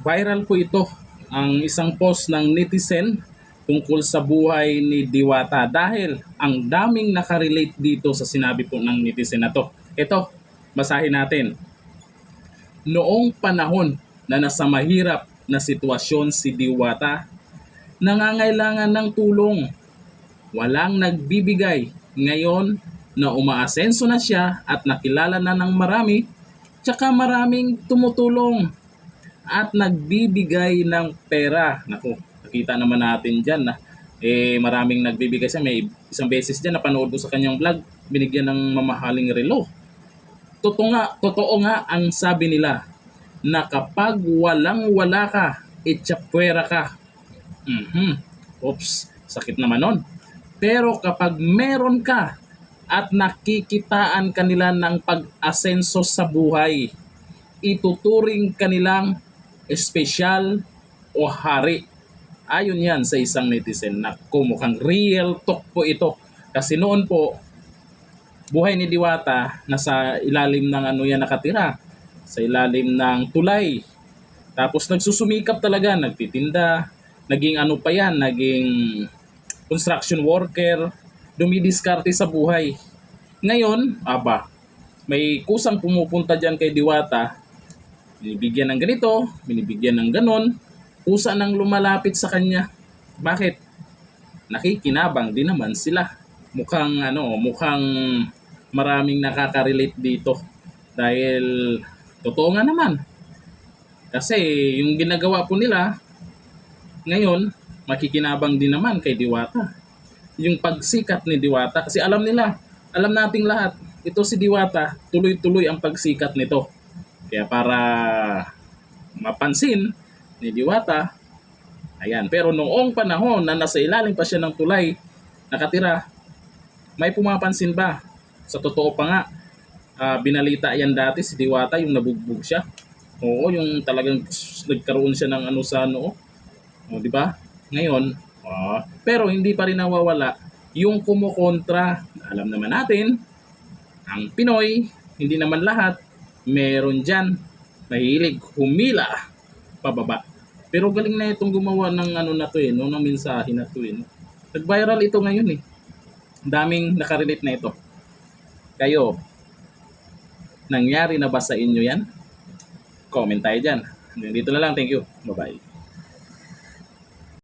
Viral po ito, ang isang post ng netizen tungkol sa buhay ni Diwata dahil ang daming nakarelate dito sa sinabi po ng netizen na to. Ito, basahin natin. Noong panahon na nasa mahirap na sitwasyon si Diwata, nangangailangan ng tulong. Walang nagbibigay. Ngayon na umaasenso na siya at nakilala na ng marami, tsaka maraming tumutulong at nagbibigay ng pera. Naku, nakita naman natin dyan na maraming nagbibigay siya. May isang beses dyan napanood ko sa kanyang vlog, binigyan ng mamahaling relo. Totoo nga ang sabi nila na kapag walang-wala ka, itsapwera ka. Oops, sakit naman nun. Pero kapag meron ka at nakikitaan kanila ng pag-asenso sa buhay, ituturing kanilang espesyal o hari. Ayon yan sa isang netizen na mukhang real talk po ito. Kasi noon po, buhay ni Diwata nasa ilalim ng nakatira, sa ilalim ng tulay. Tapos nagsusumikap talaga, nagtitinda, naging naging construction worker, dumidiskarte sa buhay. Ngayon, may kusang pumupunta dyan kay Diwata, binibigyan ng ganito, binibigyan ng ganon, kusa nang lumalapit sa kanya. Bakit? Nakikinabang din naman sila. Mukhang maraming nakaka-relate dito. Dahil totoo nga naman. Kasi yung ginagawa po nila ngayon, makikinabang din naman kay Diwata. Yung pagsikat ni Diwata, kasi alam nating lahat, ito si Diwata, tuloy-tuloy ang pagsikat nito. Kaya para mapansin ni Diwata, ayan. Pero noong panahon na nasa ilalim pa siya ng tulay, nakatira, may pumapansin ba? Sa totoo pa nga, binalita yan dati si Diwata, yung nabugbog siya. Oo, yung talagang nagkaroon siya ng sa noo. O, di ba? Ngayon, pero hindi pa rin nawawala yung kumukontra. Alam naman natin, ang Pinoy, hindi naman lahat, meron dyan, mahilig humila pababa. Pero galing na itong gumawa ng na to ng mensahe na to Nag-viral ito ngayon Daming nakarelate na ito. Kayo, nangyari na ba sa inyo yan? Comment tayo dyan. Dito na lang. Thank you. Bye-bye.